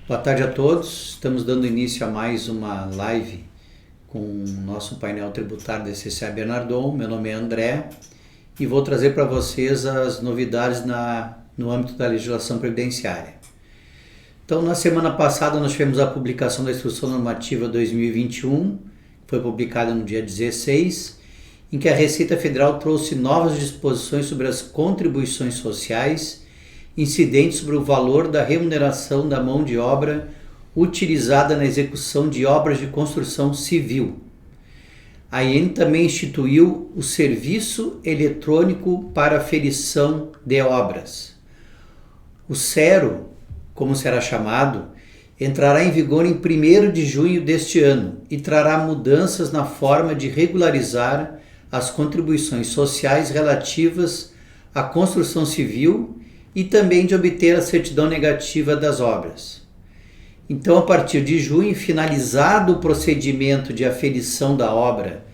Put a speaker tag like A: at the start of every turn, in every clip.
A: Boa tarde a todos. Estamos dando início a mais uma live com o nosso painel tributário da CCA Bernardon. Meu nome é André e vou trazer para vocês as novidades no âmbito da legislação previdenciária. Então, na semana passada nós tivemos a publicação da Instrução Normativa 2021, que foi publicada no dia 16, em que a Receita Federal trouxe novas disposições sobre as contribuições sociais incidentes sobre o valor da remuneração da mão de obra utilizada na execução de obras de construção civil. A ANE também instituiu o Serviço Eletrônico para Aferição de Obras. O SERO, como será chamado, entrará em vigor em 1º de junho deste ano e trará mudanças na forma de regularizar as contribuições sociais relativas à construção civil e também de obter a certidão negativa das obras. Então, a partir de junho, finalizado o procedimento de aferição da obra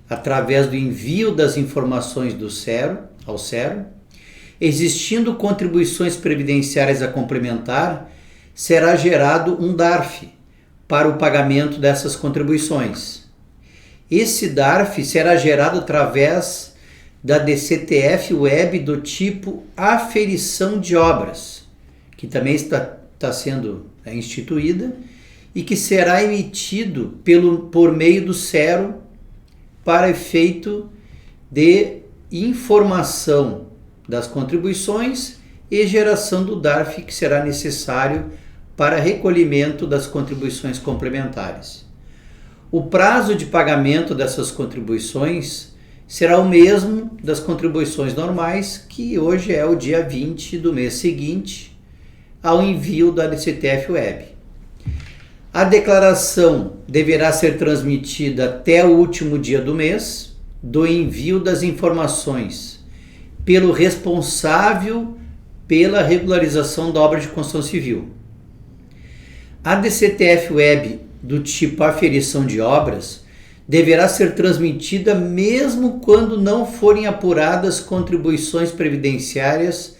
A: através do envio das informações do SERO ao SERO, existindo contribuições previdenciárias a complementar, será gerado um DARF para o pagamento dessas contribuições. Esse DARF será gerado através da DCTF Web do tipo aferição de obras, que também está sendo instituída e que será emitido por meio do SERO para efeito de informação das contribuições e geração do DARF que será necessário para recolhimento das contribuições complementares. O prazo de pagamento dessas contribuições será o mesmo das contribuições normais, que hoje é o dia 20 do mês seguinte ao envio da DCTF Web. A declaração deverá ser transmitida até o último dia do mês do envio das informações pelo responsável pela regularização da obra de construção civil. A DCTF Web do tipo aferição de obras deverá ser transmitida mesmo quando não forem apuradas contribuições previdenciárias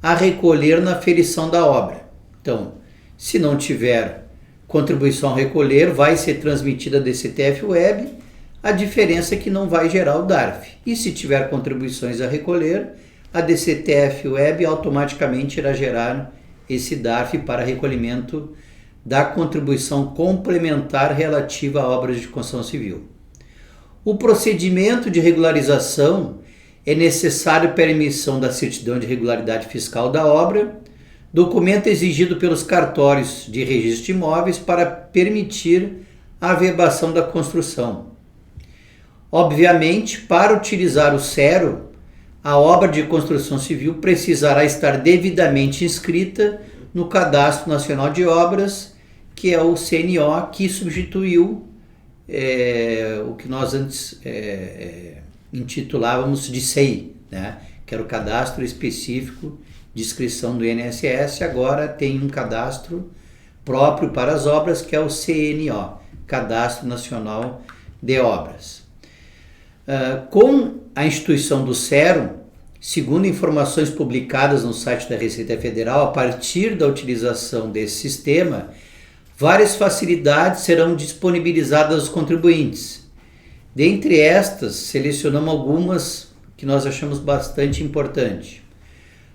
A: a recolher na aferição da obra. Então, se não tiver contribuição a recolher, vai ser transmitida a DCTF Web, a diferença é que não vai gerar o DARF. E se tiver contribuições a recolher, a DCTF Web automaticamente irá gerar esse DARF para recolhimento da contribuição complementar relativa a obras de construção civil. O procedimento de regularização é necessário para a emissão da certidão de regularidade fiscal da obra, documento exigido pelos cartórios de registro de imóveis para permitir a averbação da construção. Obviamente, para utilizar o SERO, a obra de construção civil precisará estar devidamente inscrita no Cadastro Nacional de Obras, que é o CNO, que substituiu o que nós antes intitulávamos de SEI, né? Que era o Cadastro Específico de Inscrição do INSS, agora tem um cadastro próprio para as obras, que é o CNO, Cadastro Nacional de Obras. Com a instituição do SERO, segundo informações publicadas no site da Receita Federal, a partir da utilização desse sistema, várias facilidades serão disponibilizadas aos contribuintes. Dentre estas, selecionamos algumas que nós achamos bastante importantes.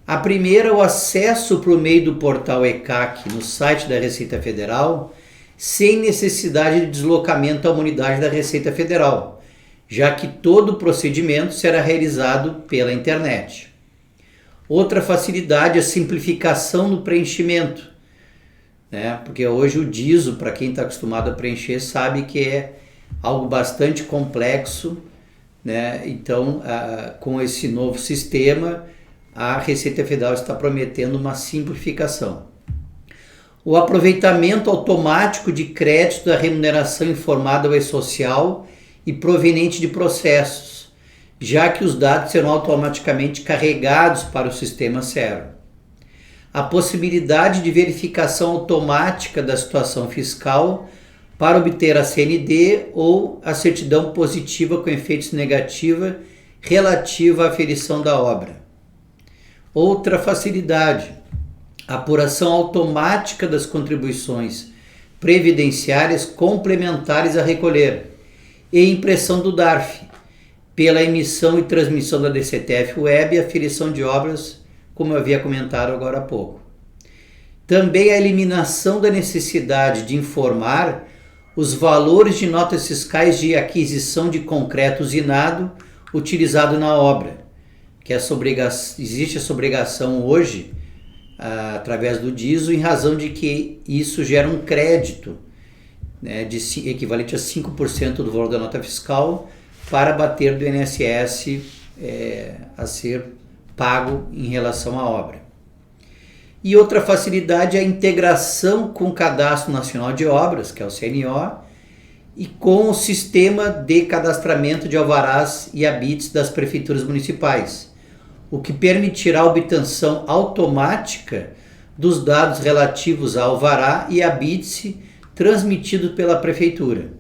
A: A primeira, o acesso por meio do portal ECAC no site da Receita Federal, sem necessidade de deslocamento à unidade da Receita Federal, já que todo o procedimento será realizado pela internet. Outra facilidade é a simplificação do preenchimento, né? Porque hoje o DISO, para quem está acostumado a preencher, sabe que é algo bastante complexo, né? Então, com esse novo sistema, a Receita Federal está prometendo uma simplificação. O aproveitamento automático de crédito da remuneração informada ao E-Social e proveniente de processos, já que os dados serão automaticamente carregados para o sistema SERO. A possibilidade de verificação automática da situação fiscal para obter a CND ou a certidão positiva com efeitos negativos relativa à aferição da obra. Outra facilidade, apuração automática das contribuições previdenciárias complementares a recolher e impressão do DARF, pela emissão e transmissão da DCTF Web e aferição de obras, como eu havia comentado agora há pouco. Também a eliminação da necessidade de informar os valores de notas fiscais de aquisição de concreto usinado utilizado na obra, que existe essa obrigação hoje através do DISO, em razão de que isso gera um crédito, né, equivalente a 5% do valor da nota fiscal para bater do INSS a ser pago em relação à obra. E outra facilidade é a integração com o Cadastro Nacional de Obras, que é o CNO, e com o sistema de cadastramento de alvarás e habites das prefeituras municipais, o que permitirá a obtenção automática dos dados relativos a alvará e habite transmitido pela prefeitura.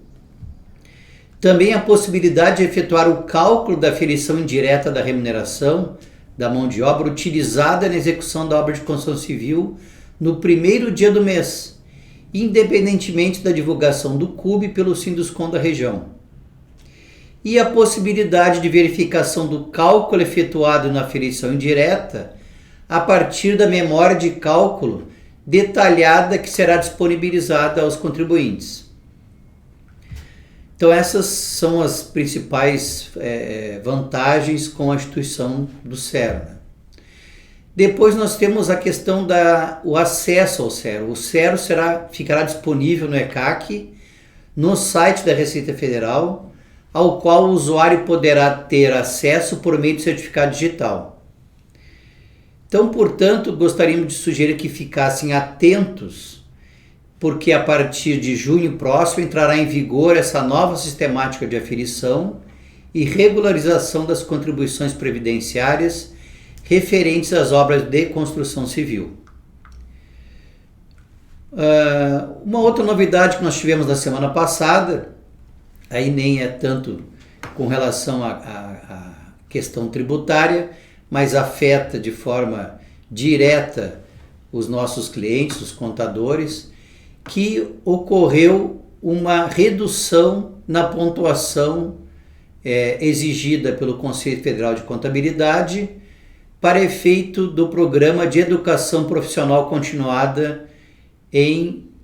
A: Também a possibilidade de efetuar o cálculo da aferição indireta da remuneração da mão de obra utilizada na execução da obra de construção civil no primeiro dia do mês, independentemente da divulgação do CUB pelo Sinduscon da região. E a possibilidade de verificação do cálculo efetuado na aferição indireta a partir da memória de cálculo detalhada que será disponibilizada aos contribuintes. Então essas são as principais vantagens com a instituição do CERO. Depois nós temos a questão do acesso ao CERO. O CERO ficará disponível no ECAC, no site da Receita Federal, ao qual o usuário poderá ter acesso por meio de certificado digital. Então, portanto, gostaríamos de sugerir que ficassem atentos, porque a partir de junho próximo entrará em vigor essa nova sistemática de aferição e regularização das contribuições previdenciárias referentes às obras de construção civil. Uma outra novidade que nós tivemos na semana passada, aí nem é tanto com relação à questão tributária, mas afeta de forma direta os nossos clientes, os contadores, que ocorreu uma redução na pontuação exigida pelo Conselho Federal de Contabilidade para efeito do Programa de Educação Profissional Continuada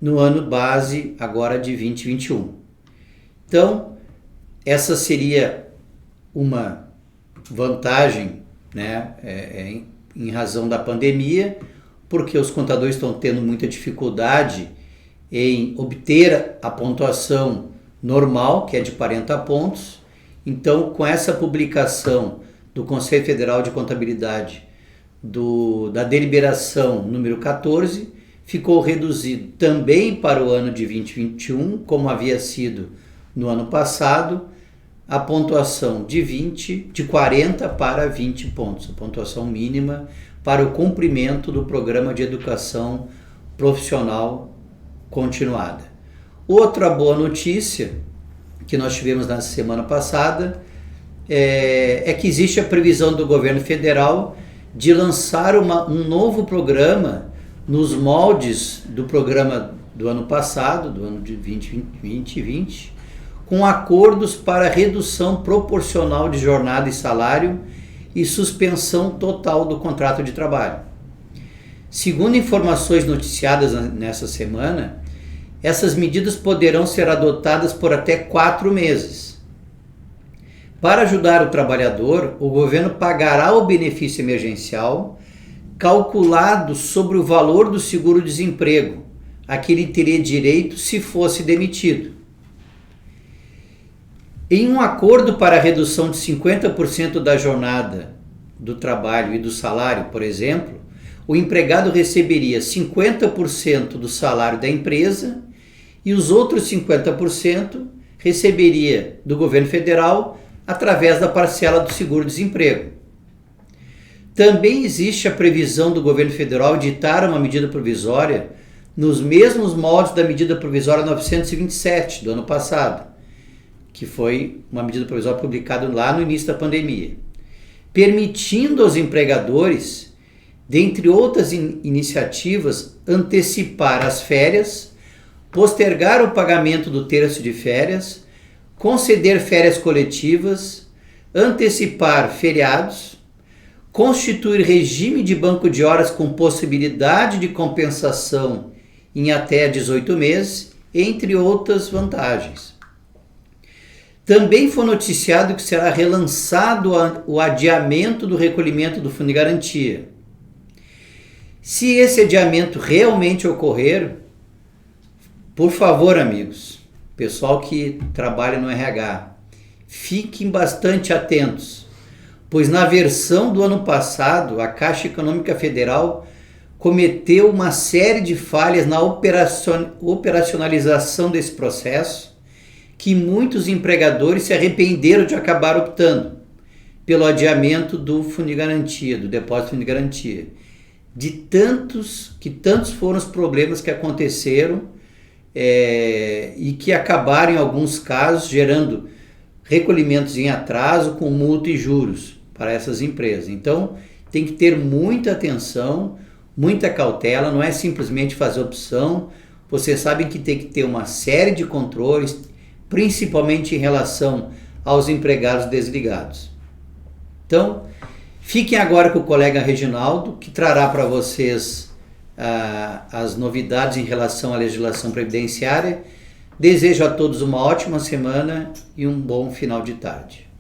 A: no ano base agora de 2021. Então, essa seria uma vantagem, né, em razão da pandemia, porque os contadores estão tendo muita dificuldade em obter a pontuação normal, que é de 40 pontos. Então, com essa publicação do Conselho Federal de Contabilidade da deliberação número 14, ficou reduzido também para o ano de 2021, como havia sido no ano passado, a pontuação de 40 para 20 pontos, a pontuação mínima para o cumprimento do Programa de Educação Profissional Continuada. Outra boa notícia que nós tivemos na semana passada é que existe a previsão do governo federal de lançar um novo programa nos moldes do programa do ano passado, do ano de 2020, com acordos para redução proporcional de jornada e salário e suspensão total do contrato de trabalho. Segundo informações noticiadas nessa semana, essas medidas poderão ser adotadas por até 4 meses. Para ajudar o trabalhador, o governo pagará o benefício emergencial calculado sobre o valor do seguro-desemprego, a que ele teria direito se fosse demitido. Em um acordo para a redução de 50% da jornada do trabalho e do salário, por exemplo, o empregado receberia 50% do salário da empresa e os outros 50% receberia do governo federal através da parcela do seguro-desemprego. Também existe a previsão do governo federal editar uma medida provisória nos mesmos moldes da medida provisória 927 do ano passado, que foi uma medida provisória publicada lá no início da pandemia, permitindo aos empregadores dentre outras iniciativas, antecipar as férias, postergar o pagamento do terço de férias, conceder férias coletivas, antecipar feriados, constituir regime de banco de horas com possibilidade de compensação em até 18 meses, entre outras vantagens. Também foi noticiado que será relançado o adiamento do recolhimento do Fundo de Garantia. Se esse adiamento realmente ocorrer, por favor, amigos, pessoal que trabalha no RH, fiquem bastante atentos, pois na versão do ano passado, a Caixa Econômica Federal cometeu uma série de falhas na operacionalização desse processo, que muitos empregadores se arrependeram de acabar optando pelo adiamento do Fundo de Garantia, do depósito de Fundo de Garantia. De tantos foram os problemas que aconteceram e que acabaram, em alguns casos, gerando recolhimentos em atraso com multa e juros para essas empresas. Então, tem que ter muita atenção, muita cautela, não é simplesmente fazer opção. Vocês sabem que tem que ter uma série de controles, principalmente em relação aos empregados desligados. Então, fiquem agora com o colega Reginaldo, que trará para vocês as novidades em relação à legislação previdenciária. Desejo a todos uma ótima semana e um bom final de tarde.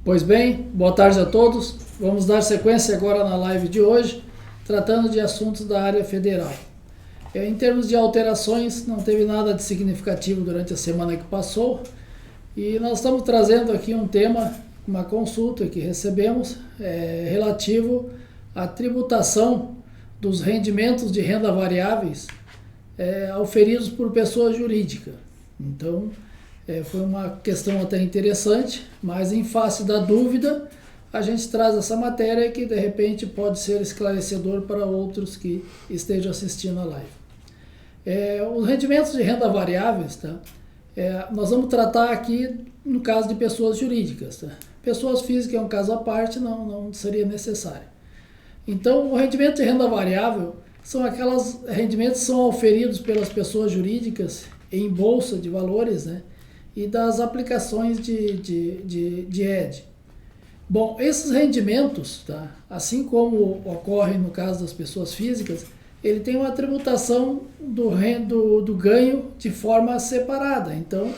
B: Pois bem, boa tarde a todos. Vamos dar sequência agora na live de hoje, tratando de assuntos da área federal. Em termos de alterações, não teve nada de significativo durante a semana que passou, e nós estamos trazendo aqui um tema, uma consulta que recebemos, relativo à tributação dos rendimentos de renda variáveis auferidos por pessoa jurídica. Então, foi uma questão até interessante, mas em face da dúvida, a gente traz essa matéria que de repente pode ser esclarecedor para outros que estejam assistindo a live. Os rendimentos de renda variáveis, tá? Nós vamos tratar aqui no caso de pessoas jurídicas. Tá? Pessoas físicas é um caso à parte, não seria necessário. Então, o rendimento de renda variável são aqueles rendimentos que são auferidos pelas pessoas jurídicas em bolsa de valores, né? E das aplicações de ED. Bom, esses rendimentos, tá? Assim como ocorre no caso das pessoas físicas, ele tem uma tributação do ganho de forma separada. Então,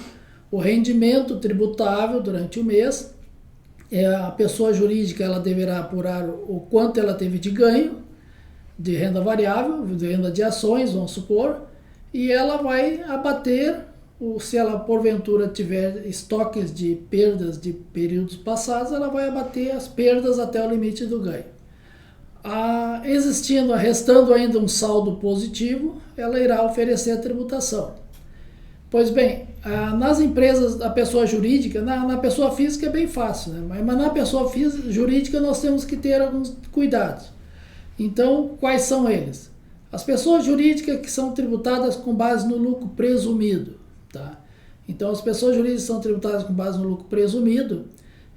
B: o rendimento tributável durante o mês, a pessoa jurídica ela deverá apurar o quanto ela teve de ganho de renda variável, de renda de ações, vamos supor, e ela vai abater, se ela porventura tiver estoques de perdas de períodos passados, ela vai abater as perdas até o limite do ganho. Restando ainda um saldo positivo, ela irá oferecer a tributação. Pois bem, nas empresas da pessoa jurídica, na pessoa física é bem fácil, né? Mas na pessoa jurídica nós temos que ter alguns cuidados. Então, quais são eles? As pessoas jurídicas que são tributadas com base no lucro presumido. Tá? Então, as pessoas jurídicas são tributadas com base no lucro presumido,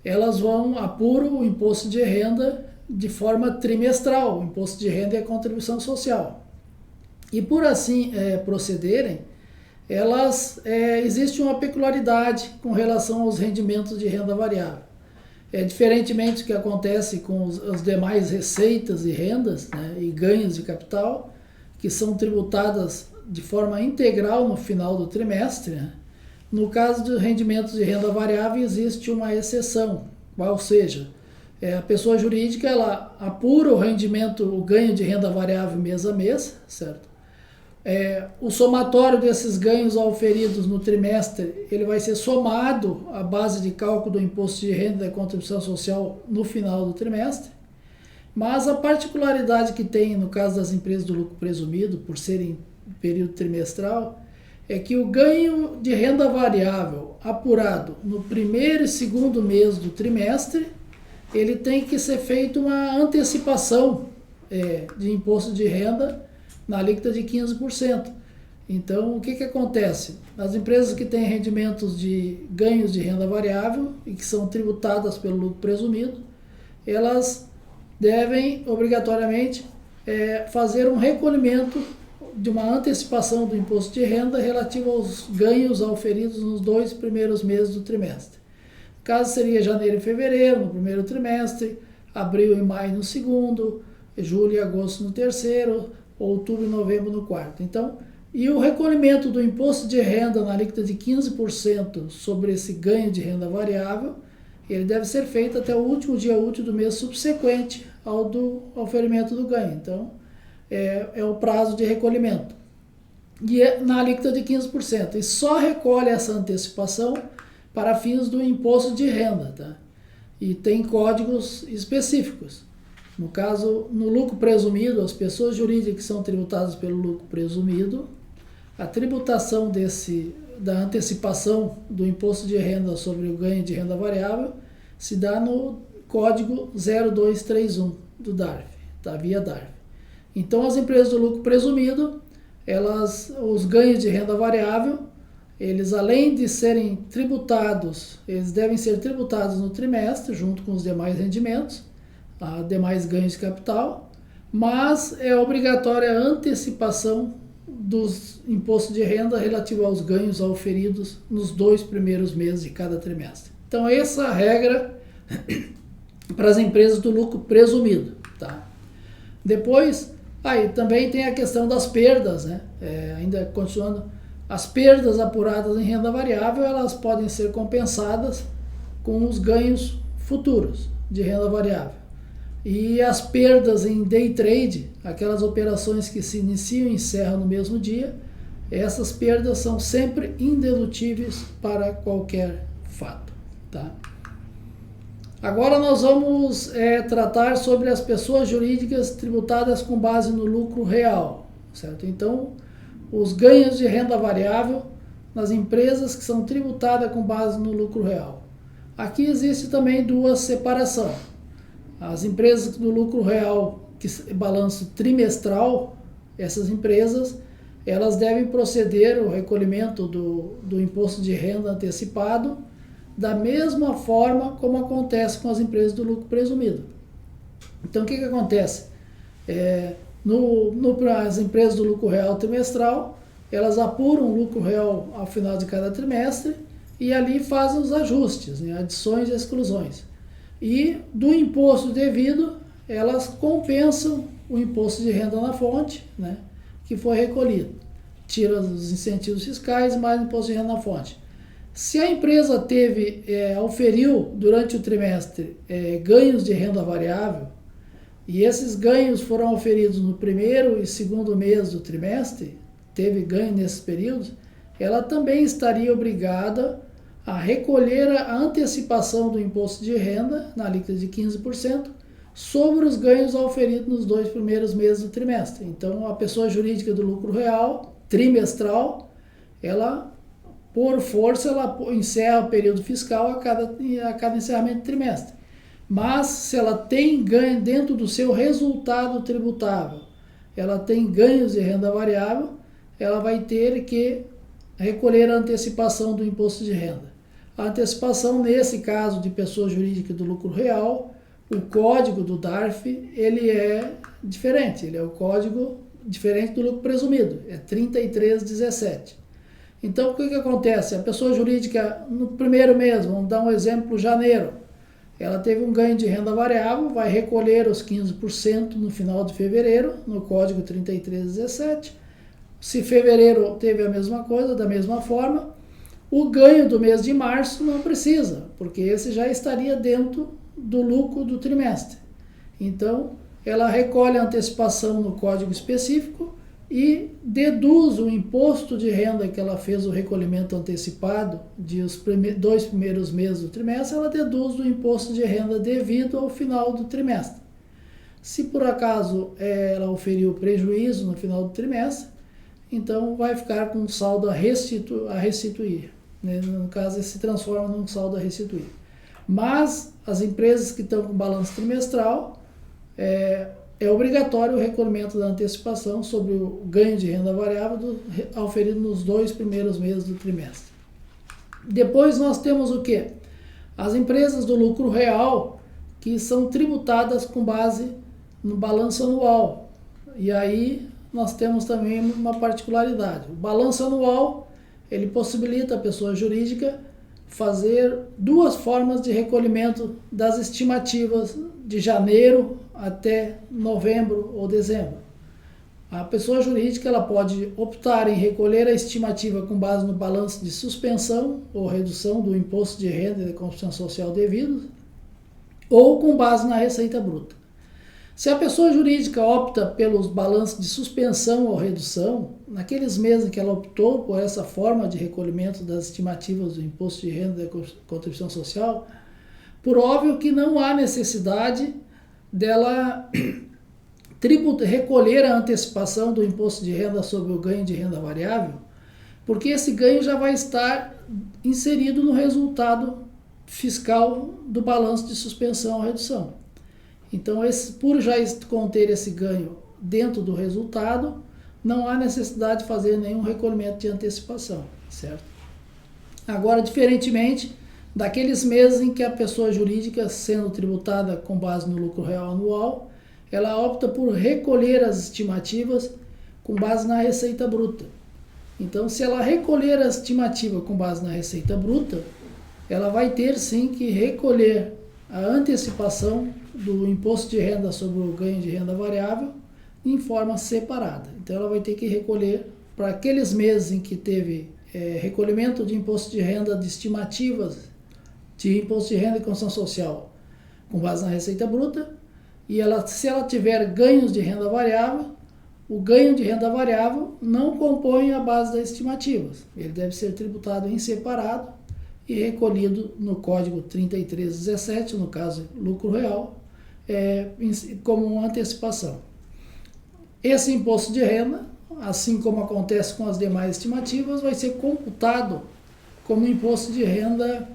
B: elas apuram o imposto de renda de forma trimestral, o imposto de renda e a contribuição social. E por assim procederem, existe uma peculiaridade com relação aos rendimentos de renda variável. Diferentemente do que acontece com as demais receitas e rendas, né, e ganhos de capital, que são tributadas de forma integral no final do trimestre, né? No caso dos rendimentos de renda variável existe uma exceção, ou seja, A pessoa jurídica, ela apura o rendimento, o ganho de renda variável mês a mês, certo? O somatório desses ganhos auferidos no trimestre, ele vai ser somado à base de cálculo do imposto de renda e da contribuição social no final do trimestre. Mas a particularidade que tem no caso das empresas do lucro presumido, por serem período trimestral, é que o ganho de renda variável apurado no primeiro e segundo mês do trimestre, ele tem que ser feita uma antecipação de imposto de renda na alíquota de 15%. Então, o que acontece? As empresas que têm rendimentos de ganhos de renda variável e que são tributadas pelo lucro presumido, elas devem, obrigatoriamente, fazer um recolhimento de uma antecipação do imposto de renda relativo aos ganhos auferidos nos 2 primeiros meses do trimestre. O caso seria janeiro e fevereiro, no primeiro trimestre, abril e maio no segundo, julho e agosto no terceiro, outubro e novembro no quarto. Então, e o recolhimento do imposto de renda na alíquota de 15% sobre esse ganho de renda variável, ele deve ser feito até o último dia útil do mês subsequente ao do oferimento do ganho. Então, é o prazo de recolhimento. E na alíquota de 15%. E só recolhe essa antecipação para fins do imposto de renda, tá? E tem códigos específicos. No caso, no lucro presumido, as pessoas jurídicas que são tributadas pelo lucro presumido, a tributação da antecipação do imposto de renda sobre o ganho de renda variável se dá no código 0231 do DARF, tá? Via DARF. Então, as empresas do lucro presumido, os ganhos de renda variável, eles além de serem tributados, eles devem ser tributados no trimestre, junto com os demais rendimentos, demais ganhos de capital, mas é obrigatória a antecipação dos impostos de renda relativo aos ganhos auferidos nos 2 primeiros meses de cada trimestre. Então, essa é a regra para as empresas do lucro presumido, tá? Depois, aí também tem a questão das perdas, né? Ainda continuando, as perdas apuradas em renda variável, elas podem ser compensadas com os ganhos futuros de renda variável. E as perdas em day trade, aquelas operações que se iniciam e encerram no mesmo dia, essas perdas são sempre indedutíveis para qualquer fato, tá? Agora nós vamos tratar sobre as pessoas jurídicas tributadas com base no lucro real, certo? Então, os ganhos de renda variável nas empresas que são tributadas com base no lucro real. Aqui existe também duas separações. As empresas do lucro real, que é balanço trimestral, essas empresas, elas devem proceder ao recolhimento do imposto de renda antecipado da mesma forma como acontece com as empresas do lucro presumido. Então, o que acontece? As empresas do lucro real trimestral, elas apuram o lucro real ao final de cada trimestre e ali fazem os ajustes, né, adições e exclusões. E do imposto devido, elas compensam o imposto de renda na fonte, né, que foi recolhido. Tira os incentivos fiscais mais imposto de renda na fonte. Se a empresa auferiu durante o trimestre ganhos de renda variável, e esses ganhos foram auferidos no primeiro e segundo mês do trimestre, teve ganho nesses períodos, ela também estaria obrigada a recolher a antecipação do imposto de renda, na alíquota de 15%, sobre os ganhos auferidos nos 2 primeiros meses do trimestre. Então, a pessoa jurídica do lucro real, trimestral, ela, por força, ela encerra o período fiscal a cada encerramento de trimestre. Mas, se ela tem ganho dentro do seu resultado tributável, ela tem ganhos de renda variável, ela vai ter que recolher a antecipação do imposto de renda. A antecipação, nesse caso de pessoa jurídica do lucro real, o código do DARF, ele é diferente, ele é o código diferente do lucro presumido, é 3317. Então, o que acontece? A pessoa jurídica, no primeiro mês, vamos dar um exemplo, janeiro, ela teve um ganho de renda variável, vai recolher os 15% no final de fevereiro, no código 3317. Se fevereiro teve a mesma coisa, da mesma forma, o ganho do mês de março não precisa, porque esse já estaria dentro do lucro do trimestre. Então, ela recolhe a antecipação no código específico e deduz o imposto de renda que ela fez o recolhimento antecipado de os 2 primeiros meses do trimestre, ela deduz do imposto de renda devido ao final do trimestre. Se por acaso ela oferiu prejuízo no final do trimestre, então vai ficar com um saldo a restituir. Né? No caso, se transforma num saldo a restituir. Mas as empresas que estão com balanço trimestral, é obrigatório o recolhimento da antecipação sobre o ganho de renda variável auferido nos 2 primeiros meses do trimestre. Depois nós temos o quê? As empresas do lucro real, que são tributadas com base no balanço anual. E aí nós temos também uma particularidade. O balanço anual, ele possibilita a pessoa jurídica fazer 2 formas de recolhimento das estimativas de janeiro até novembro ou dezembro. A pessoa jurídica ela pode optar em recolher a estimativa com base no balanço de suspensão ou redução do imposto de renda e da contribuição social devidos, ou com base na receita bruta. Se a pessoa jurídica opta pelos balanços de suspensão ou redução, naqueles meses que ela optou por essa forma de recolhimento das estimativas do imposto de renda e da contribuição social, por óbvio que não há necessidade dela recolher a antecipação do imposto de renda sobre o ganho de renda variável, porque esse ganho já vai estar inserido no resultado fiscal do balanço de suspensão ou redução. Então, por já conter esse ganho dentro do resultado, não há necessidade de fazer nenhum recolhimento de antecipação, certo? Agora, diferentemente daqueles meses em que a pessoa jurídica, sendo tributada com base no lucro real anual, ela opta por recolher as estimativas com base na receita bruta. Então, se ela recolher a estimativa com base na receita bruta, ela vai ter sim que recolher a antecipação do imposto de renda sobre o ganho de renda variável em forma separada. Então, ela vai ter que recolher para aqueles meses em que teve recolhimento de imposto de renda de estimativas de imposto de renda e contribuição social com base na receita bruta, e se ela tiver ganhos de renda variável, o ganho de renda variável não compõe a base das estimativas. Ele deve ser tributado em separado e recolhido no código 3317, no caso lucro real, como uma antecipação. Esse imposto de renda, assim como acontece com as demais estimativas, vai ser computado como imposto de renda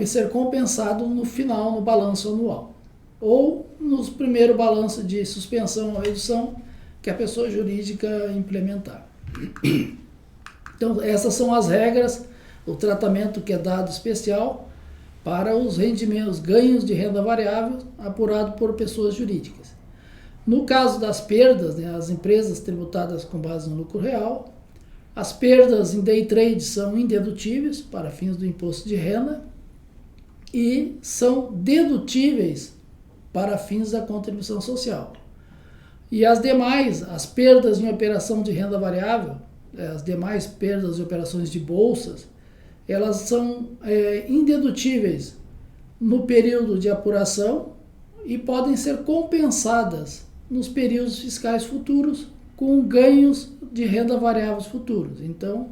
B: ser compensado no final, no balanço anual, ou no primeiro balanço de suspensão ou redução que a pessoa jurídica implementar. Então, essas são as regras, o tratamento que é dado especial para os rendimentos, ganhos de renda variável apurado por pessoas jurídicas. No caso das perdas, né, as empresas tributadas com base no lucro real, as perdas em day trade são indedutíveis para fins do imposto de renda e são dedutíveis para fins da contribuição social. E as demais, as perdas em operação de renda variável, as demais perdas em operações de bolsas, elas são indedutíveis no período de apuração e podem ser compensadas nos períodos fiscais futuros com ganhos de renda variáveis futuros. Então,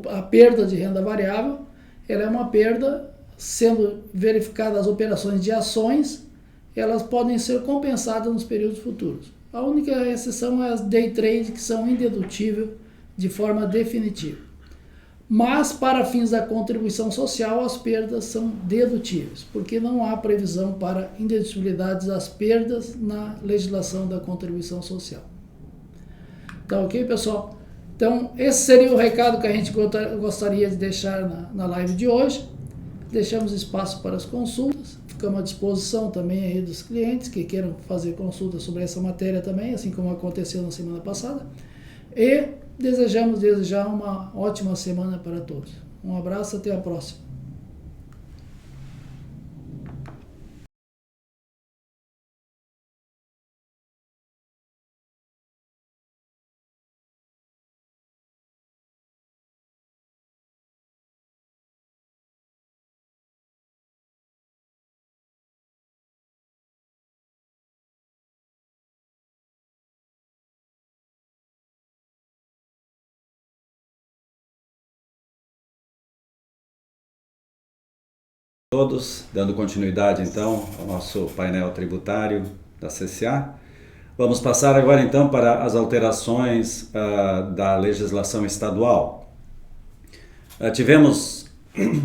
B: a perda de renda variável, ela é uma perda, sendo verificadas as operações de ações, elas podem ser compensadas nos períodos futuros. A única exceção é as day trade, que são indedutíveis de forma definitiva. Mas, para fins da contribuição social, as perdas são dedutíveis, porque não há previsão para indedutibilidade das perdas na legislação da contribuição social. Tá ok, pessoal? Então, esse seria o recado que a gente gostaria de deixar na live de hoje. Deixamos espaço para as consultas. Ficamos à disposição também aí dos clientes que queiram fazer consulta sobre essa matéria também, assim como aconteceu na semana passada. E desejamos desde já uma ótima semana para todos. Um abraço, até a próxima.
C: Todos, dando continuidade então ao nosso painel tributário da CCA. Vamos passar agora então para as alterações da legislação estadual. Tivemos,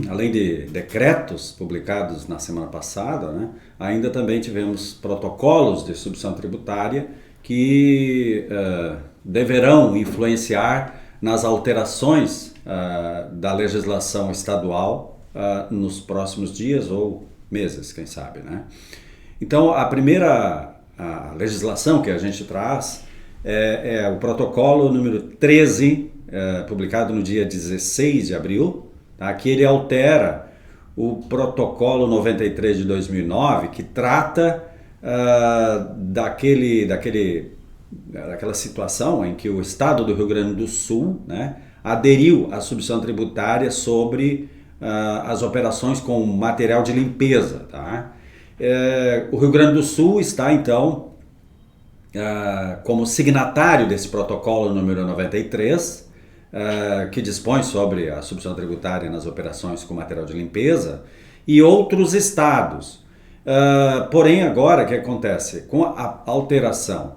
C: além de decretos publicados na semana passada, né, ainda também tivemos protocolos de substituição tributária que deverão influenciar nas alterações da legislação estadual nos próximos dias ou meses, quem sabe, né? Então, a primeira legislação que a gente traz é o protocolo número 13, publicado no dia 16 de abril, tá? Que ele altera o protocolo 93 de 2009, que trata daquela situação em que o estado do Rio Grande do Sul, né, aderiu à substituição tributária sobre as operações com material de limpeza. Tá? O Rio Grande do Sul está, então, como signatário desse protocolo número 93, que dispõe sobre a substituição tributária nas operações com material de limpeza, e outros estados. Porém, agora, o que acontece? Com a alteração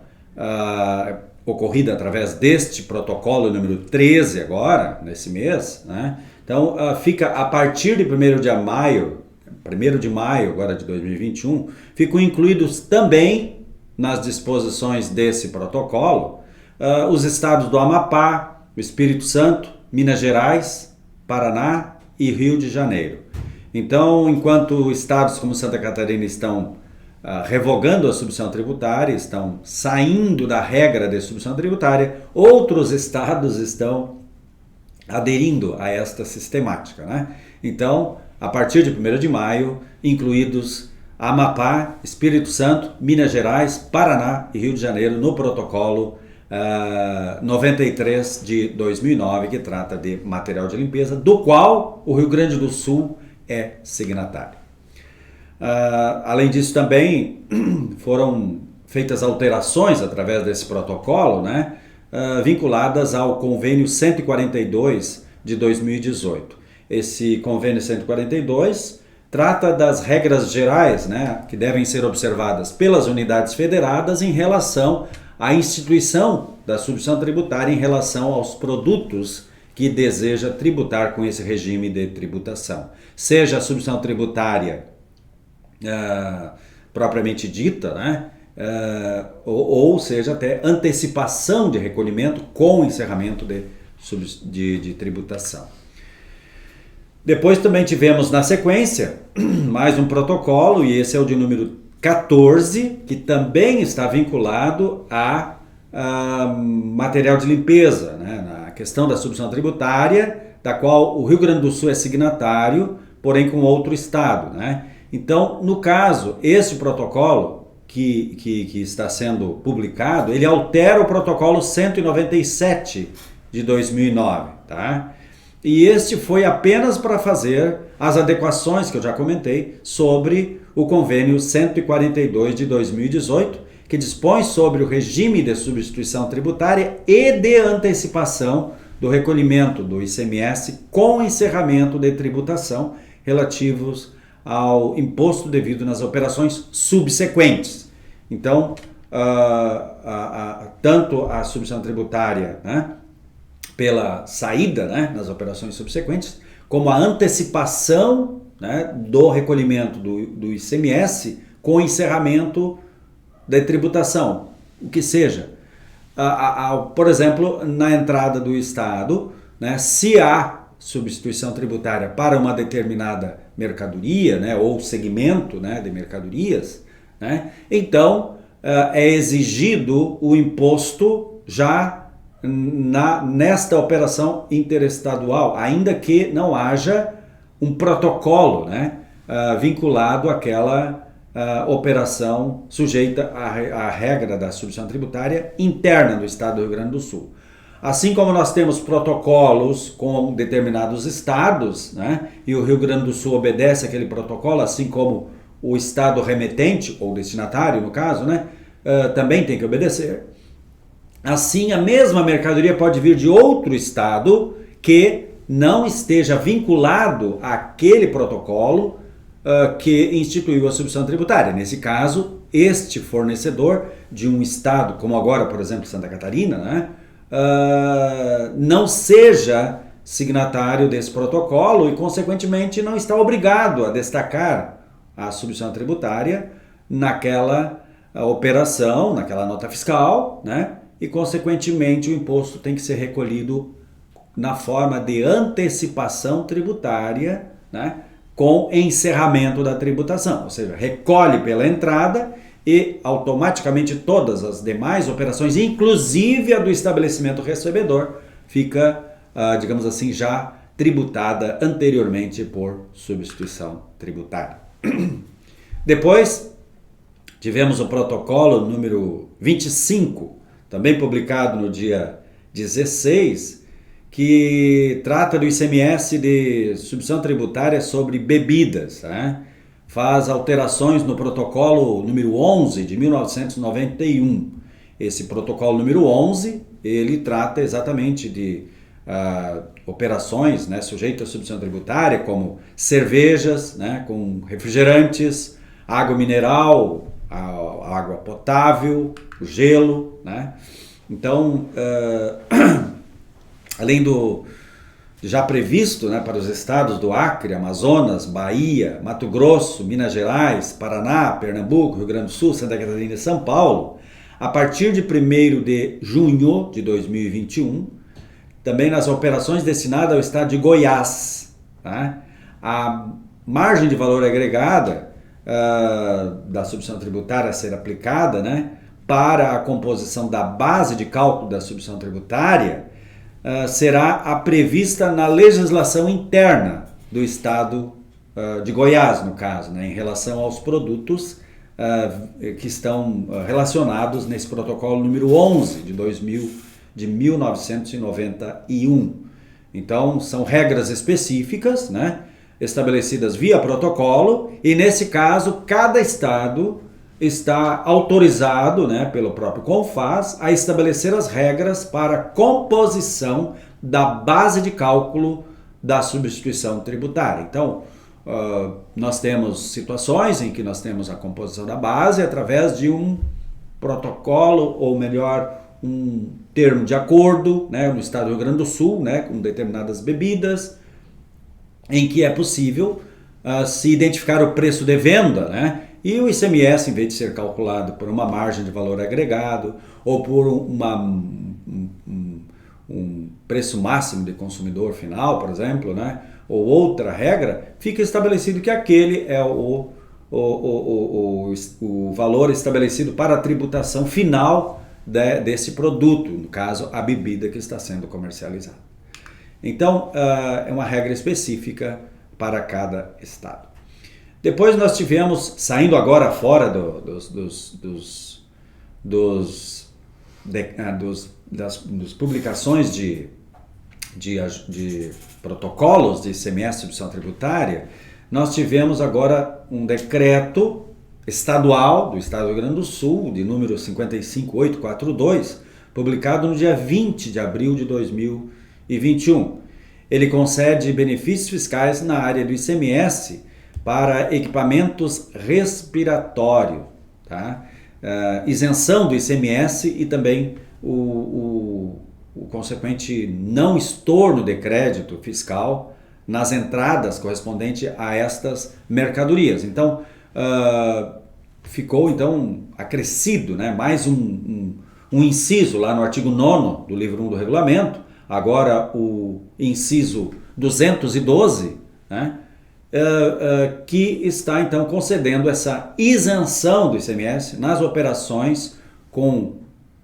C: ocorrida através deste protocolo número 13 agora, nesse mês, né? Então, fica a partir de 1º de maio agora de 2021, ficam incluídos também nas disposições desse protocolo os estados do Amapá, o Espírito Santo, Minas Gerais, Paraná e Rio de Janeiro. Então, enquanto estados como Santa Catarina estão revogando a substituição tributária, estão saindo da regra de substituição tributária, outros estados estão aderindo a esta sistemática, né? Então, a partir de 1º de maio, incluídos Amapá, Espírito Santo, Minas Gerais, Paraná e Rio de Janeiro no protocolo 93 de 2009, que trata de material de limpeza, do qual o Rio Grande do Sul é signatário. Além disso, também foram feitas alterações através desse protocolo, né, vinculadas ao convênio 142 de 2018. Esse convênio 142 trata das regras gerais, né, que devem ser observadas pelas unidades federadas em relação à instituição da substituição tributária em relação aos produtos que deseja tributar com esse regime de tributação. Seja a substituição tributária propriamente dita, né? Ou seja, até antecipação de recolhimento com encerramento de tributação. Depois também tivemos na sequência mais um protocolo, e esse é o de número 14, que também está vinculado a material de limpeza, né? Na questão da substituição tributária, da qual o Rio Grande do Sul é signatário, porém com outro estado, né? Então, no caso, esse protocolo que está sendo publicado, ele altera o protocolo 197 de 2009, tá? E este foi apenas para fazer as adequações que eu já comentei sobre o convênio 142 de 2018, que dispõe sobre o regime de substituição tributária e de antecipação do recolhimento do ICMS com encerramento de tributação relativos ao imposto devido nas operações subsequentes. Então, tanto a substituição tributária, né, pela saída, né, nas operações subsequentes, como a antecipação, né, do recolhimento do ICMS com encerramento da tributação, o que seja. Por exemplo, na entrada do Estado, né, se há substituição tributária para uma determinada mercadoria, né, ou segmento, né, de mercadorias, né, então é exigido o imposto já nesta operação interestadual, ainda que não haja um protocolo, né, vinculado àquela operação sujeita à regra da substituição tributária interna do Estado do Rio Grande do Sul. Assim como nós temos protocolos com determinados estados, né, e o Rio Grande do Sul obedece àquele protocolo, assim como o estado remetente, ou destinatário no caso, né, também tem que obedecer. Assim, a mesma mercadoria pode vir de outro estado que não esteja vinculado àquele protocolo, que instituiu a substituição tributária. Nesse caso, este fornecedor de um estado, como agora, por exemplo, Santa Catarina, né, não seja signatário desse protocolo e, consequentemente, não está obrigado a destacar a substituição tributária naquela operação, naquela nota fiscal, né, e, consequentemente, o imposto tem que ser recolhido na forma de antecipação tributária, né, com encerramento da tributação, ou seja, recolhe pela entrada e automaticamente todas as demais operações, inclusive a do estabelecimento recebedor, fica, digamos assim, já tributada anteriormente por substituição tributária. Depois, tivemos o protocolo número 25, também publicado no dia 16, que trata do ICMS de substituição tributária sobre bebidas, né? Faz alterações no protocolo número 11 de 1991. Esse protocolo número 11, ele trata exatamente de operações, né, sujeitas à substituição tributária, como cervejas, né, com refrigerantes, água mineral, a água potável, o gelo, né? Então, além do já previsto, né, para os estados do Acre, Amazonas, Bahia, Mato Grosso, Minas Gerais, Paraná, Pernambuco, Rio Grande do Sul, Santa Catarina e São Paulo, a partir de 1º de junho de 2021, também nas operações destinadas ao estado de Goiás, tá? A margem de valor agregada da substituição tributária a ser aplicada, né, para a composição da base de cálculo da substituição tributária será a prevista na legislação interna do estado de Goiás, no caso, né, em relação aos produtos que estão relacionados nesse protocolo número 11 de 1991. Então, são regras específicas, né, estabelecidas via protocolo, e nesse caso, cada estado está autorizado, né, pelo próprio CONFAS a estabelecer as regras para a composição da base de cálculo da substituição tributária. Então, nós temos situações em que nós temos a composição da base através de um protocolo, ou melhor, um termo de acordo, né, no estado do Rio Grande do Sul, né, com determinadas bebidas, em que é possível se identificar o preço de venda, né, e o ICMS, em vez de ser calculado por uma margem de valor agregado ou por um preço máximo de consumidor final, por exemplo, né, ou outra regra, fica estabelecido que aquele é o valor estabelecido para a tributação final desse produto, no caso, a bebida que está sendo comercializada. Então, é uma regra específica para cada estado. Depois nós tivemos, saindo agora fora das publicações de protocolos de ICMS substituição tributária, nós tivemos agora um decreto estadual do Estado do Rio Grande do Sul, de número 55842, publicado no dia 20 de abril de 2021. Ele concede benefícios fiscais na área do ICMS para equipamentos respiratórios, tá? Isenção do ICMS e também o consequente não estorno de crédito fiscal nas entradas correspondente a estas mercadorias. Então, ficou então acrescido, né, mais um inciso lá no artigo 9º do livro 1 do regulamento, agora o inciso 212, né, que está então concedendo essa isenção do ICMS nas operações com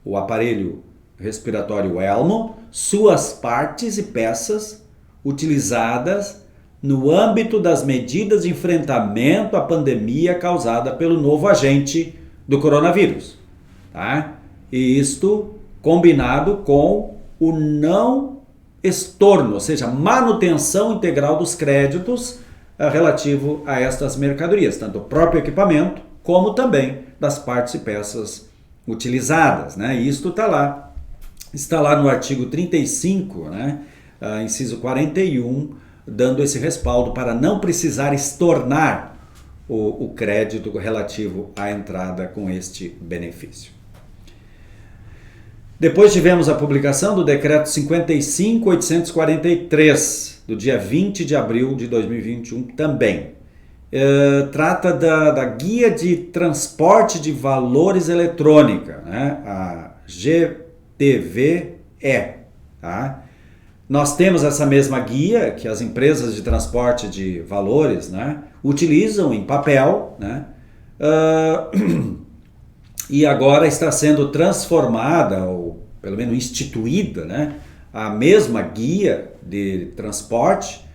C: o aparelho respiratório Elmo, suas partes e peças utilizadas no âmbito das medidas de enfrentamento à pandemia causada pelo novo agente do coronavírus, tá? E isto combinado com o não estorno, ou seja, manutenção integral dos créditos relativo a estas mercadorias, tanto o próprio equipamento como também das partes e peças utilizadas, né? E isto está lá no artigo 35, né? Inciso 41, dando esse respaldo para não precisar estornar o crédito relativo à entrada com este benefício. Depois tivemos a publicação do Decreto 55.843, do dia 20 de abril de 2021 também. Trata da Guia de Transporte de Valores Eletrônica, né? A GTVE. Tá? Nós temos essa mesma guia que as empresas de transporte de valores, né, utilizam em papel, né? E agora está sendo transformada, ou pelo menos instituída, né, a mesma guia de transporte,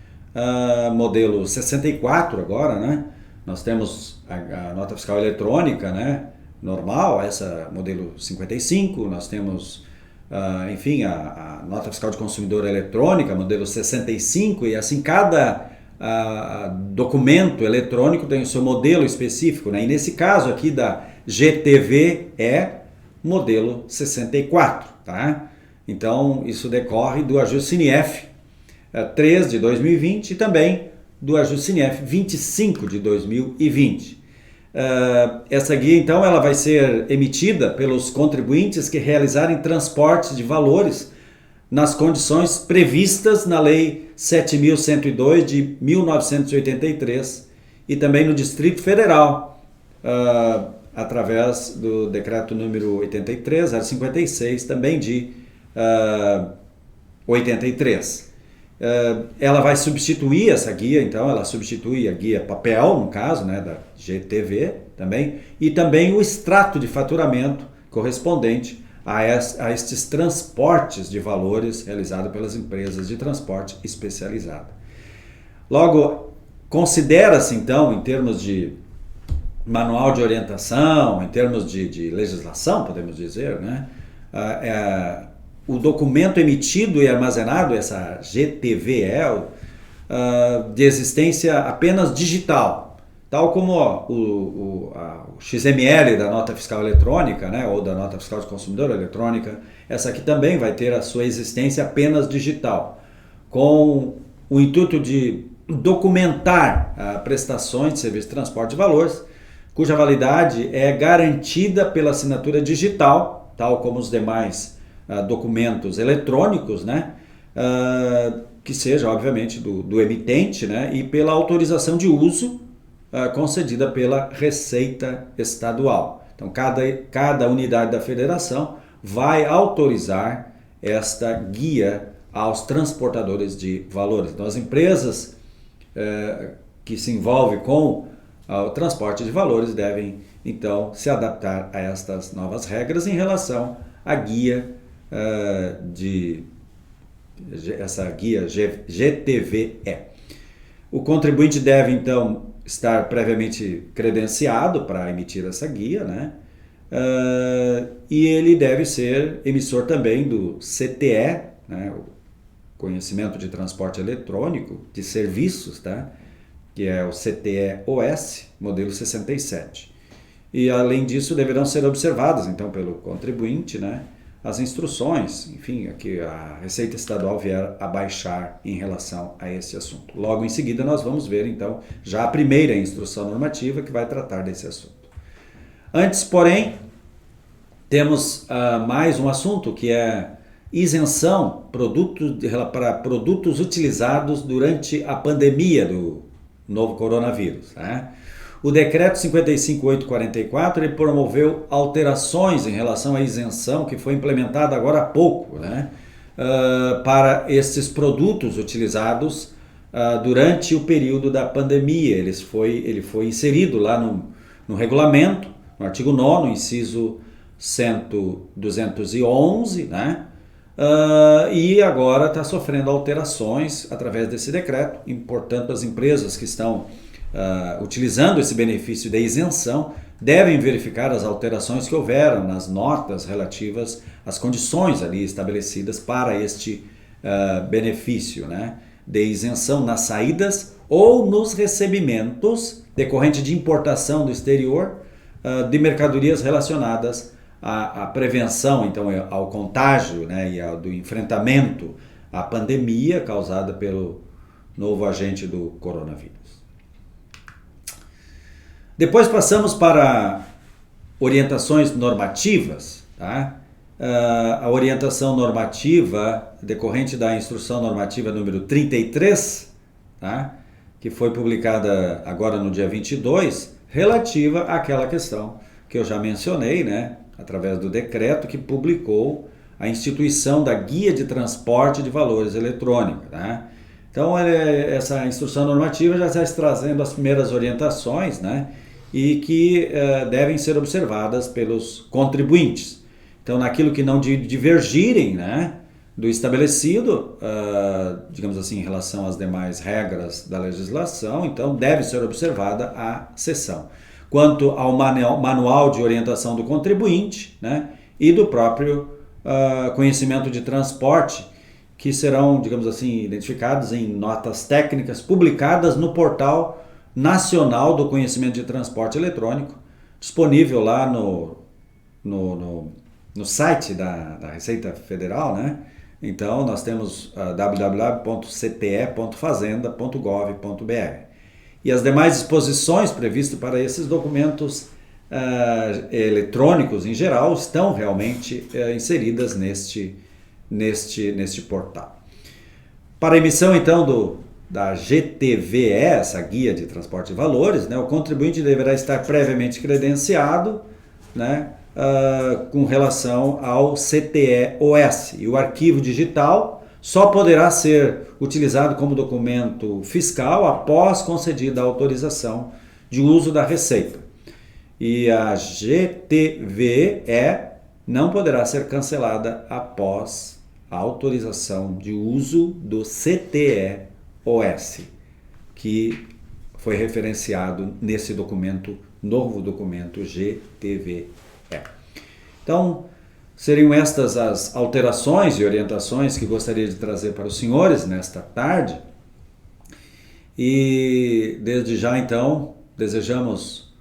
C: modelo 64 agora, né? Nós temos a nota fiscal eletrônica, né, normal, essa modelo 55, nós temos, enfim, a nota fiscal de consumidor eletrônica, modelo 65, e assim cada documento eletrônico tem o seu modelo específico, né? E nesse caso aqui da GTVE, modelo 64, tá? Então isso decorre do ajuste CINIEF 3 de 2020 e também do ajuste CINIEF 25 de 2020. Essa guia, então, ela vai ser emitida pelos contribuintes que realizarem transportes de valores nas condições previstas na Lei 7.102 de 1983 e também no Distrito Federal, através do decreto número 83/056, também de 83. Ela vai substituir essa guia, então ela substitui a guia papel, no caso, né, da GTV também, e também o extrato de faturamento correspondente a estes transportes de valores realizados pelas empresas de transporte especializada. Logo, considera-se então, em termos de manual de orientação, em termos de legislação, podemos dizer, né, o documento emitido e armazenado, essa GTVE, de existência apenas digital, tal como o XML da nota fiscal eletrônica, né, ou da nota fiscal de consumidor eletrônica, essa aqui também vai ter a sua existência apenas digital, com o intuito de documentar prestações de serviço de transporte de valores, cuja validade é garantida pela assinatura digital, tal como os demais documentos eletrônicos, né, que seja, obviamente, do emitente, né, e pela autorização de uso concedida pela Receita Estadual. Então, cada unidade da federação vai autorizar esta guia aos transportadores de valores. Então, as empresas que se envolvem com o transporte de valores devem, então, se adaptar a estas novas regras em relação à guia essa guia GTVE. O contribuinte deve, então, estar previamente credenciado para emitir essa guia, né? E ele deve ser emissor também do CTE, né? O Conhecimento de Transporte Eletrônico de Serviços, tá? Que é o CTE-OS, modelo 67. E, além disso, deverão ser observadas, então, pelo contribuinte, né, as instruções, enfim, que a Receita Estadual vier a baixar em relação a esse assunto. Logo em seguida, nós vamos ver, então, já a primeira instrução normativa que vai tratar desse assunto. Antes, porém, temos mais um assunto, que é isenção para produtos utilizados durante a pandemia do novo coronavírus, né? O decreto 55.844 ele promoveu alterações em relação à isenção que foi implementada agora há pouco, né, para esses produtos utilizados durante o período da pandemia. Ele foi inserido lá no regulamento, no artigo 9º, inciso 211, né, e agora está sofrendo alterações através desse decreto. E, portanto, as empresas que estão utilizando esse benefício da isenção devem verificar as alterações que houveram nas notas relativas às condições ali estabelecidas para este benefício, né, de isenção nas saídas ou nos recebimentos decorrente de importação do exterior de mercadorias relacionadas à prevenção, então, ao contágio, né, e do enfrentamento à pandemia causada pelo novo agente do coronavírus. Depois passamos para orientações normativas, tá? A orientação normativa decorrente da Instrução Normativa número 33, tá? Que foi publicada agora no dia 22, relativa àquela questão que eu já mencionei, né? Através do decreto que publicou a instituição da Guia de Transporte de Valores Eletrônicos, tá? Então, essa instrução normativa já está trazendo as primeiras orientações, né? E que devem ser observadas pelos contribuintes. Então, naquilo que não divergirem, né, do estabelecido, digamos assim, em relação às demais regras da legislação, então deve ser observada a cessão. Quanto ao manual de orientação do contribuinte, né, e do próprio conhecimento de transporte, que serão, digamos assim, identificados em notas técnicas publicadas no Portal Nacional do Conhecimento de Transporte Eletrônico, disponível lá no site da Receita Federal, né? Então, nós temos www.cte.fazenda.gov.br. E as demais disposições previstas para esses documentos eletrônicos em geral estão realmente inseridas neste portal. Para a emissão, então, da GTVE, essa Guia de Transporte de Valores, né, o contribuinte deverá estar previamente credenciado, né, com relação ao CTE-OS. E o arquivo digital só poderá ser utilizado como documento fiscal após concedida a autorização de uso da Receita. E a GTVE não poderá ser cancelada após a autorização de uso do CTE-OS, que foi referenciado nesse documento, novo documento GTVE. Então, seriam estas as alterações e orientações que gostaria de trazer para os senhores nesta tarde. E desde já, então, desejamos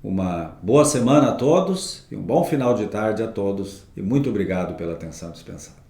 C: uma boa semana a todos e um bom final de tarde a todos. E muito obrigado pela atenção dispensada.